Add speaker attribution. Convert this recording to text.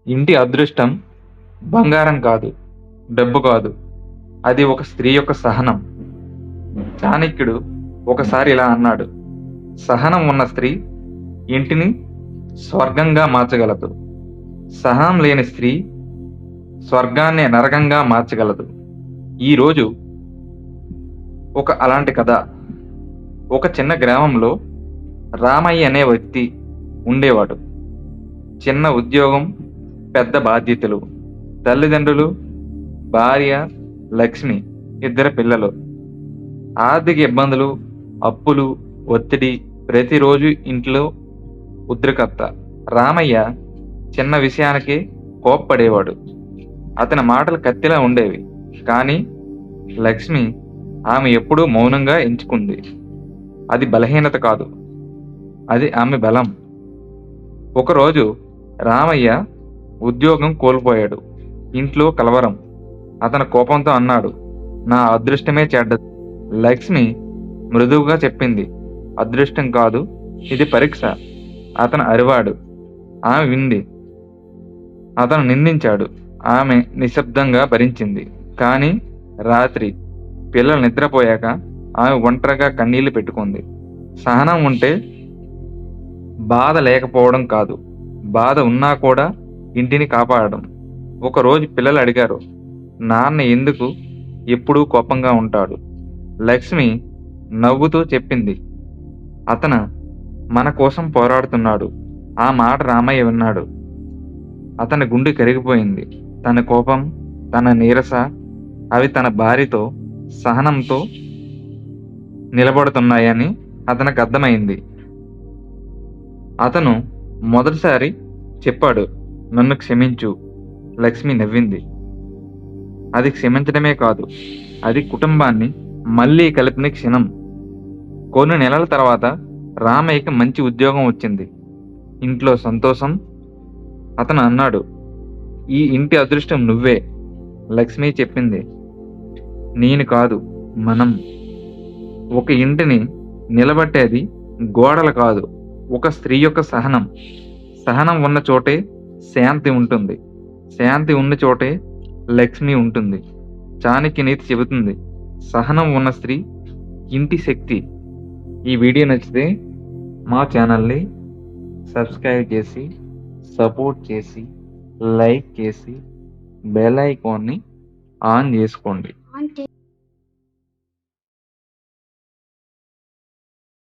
Speaker 1: ఇంటి అదృష్టం బంగారం కాదు, డబ్బు కాదు. అది ఒక స్త్రీ యొక్క సహనం. చాణక్యుడు ఒకసారి ఇలా అన్నాడు: సహనం ఉన్న స్త్రీ ఇంటిని స్వర్గంగా మార్చగలదు. సహనం లేని స్త్రీ స్వర్గాన్ని నరకంగా మార్చగలదు. ఈరోజు ఒక అలాంటి కథ. ఒక చిన్న గ్రామంలో రామయ్య అనే వ్యక్తి ఉండేవాడు. చిన్న ఉద్యోగం, పెద్ద బాధ్యతలు, తల్లిదండ్రులు, భార్య లక్ష్మి, ఇద్దరు పిల్లలు. ఆర్థిక ఇబ్బందులు, అప్పులు, ఒత్తిడి, ప్రతిరోజు ఇంట్లో ఉద్రిక్తత. రామయ్య చిన్న విషయానికే కోప్పడేవాడు. అతని మాటలు కత్తిలా ఉండేవి. కానీ లక్ష్మి ఆమె ఎప్పుడూ మౌనంగా ఎంచుకుంది. అది బలహీనత కాదు, అది ఆమె బలం. ఒకరోజు రామయ్య ఉద్యోగం కోల్పోయాడు. ఇంట్లో కలవరం. అతను కోపంతో అన్నాడు: నా అదృష్టమే చెడ్డది. లక్ష్మి మృదువుగా చెప్పింది: అదృష్టం కాదు, ఇది పరీక్ష. అతను అరివాడు. ఆమె వింది. అతను నిందించాడు. ఆమె నిశ్శబ్దంగా భరించింది. కానీ రాత్రి పిల్లలు నిద్రపోయాక ఆమె ఒంటరిగా కన్నీళ్లు పెట్టుకుంది. సహనం ఉంటే బాధ లేకపోవడం కాదు, బాధ ఉన్నా కూడా ఇంటిని కాపాడడం. ఒకరోజు పిల్లలు అడిగారు: నాన్న ఎందుకు ఎప్పుడూ కోపంగా ఉంటాడు? లక్ష్మి నవ్వుతూ చెప్పింది: అతను మన కోసం పోరాడుతున్నాడు. ఆ మాట రామయ్య విన్నాడు. అతని గుండె కరిగిపోయింది. తన కోపం, తన నీరస, అవి తన భార్యతో సహనంతో నిలబడుతున్నాయని అతనికి అర్థమైంది. అతను మొదటిసారి చెప్పాడు: నన్ను క్షమించు. లక్ష్మి నవ్వింది. అది క్షమించడమే కాదు, అది కుటుంబాన్ని మళ్ళీ కలిపిన క్షణం. కొన్ని నెలల తర్వాత రామయ్యకి మంచి ఉద్యోగం వచ్చింది. ఇంట్లో సంతోషం. అతను అన్నాడు: ఈ ఇంటి అదృష్టం నువ్వే. లక్ష్మి చెప్పింది: నేను కాదు, మనం. ఒక ఇంటిని నిలబట్టేది గోడలు కాదు, ఒక స్త్రీ యొక్క సహనం. సహనం ఉన్న చోటే శాంతి ఉంటుంది. శాంతి ఉన్న చోటే లక్ష్మి ఉంటుంది. చాణక్య నీతి చెబుతుంది: సహనం ఉన్న స్త్రీ ఇంటి శక్తి. ఈ వీడియో నచ్చితే మా ఛానల్ని సబ్స్క్రైబ్ చేసి, సపోర్ట్ చేసి, లైక్ చేసి, బెల్ ఐకాన్ని ఆన్ చేసుకోండి.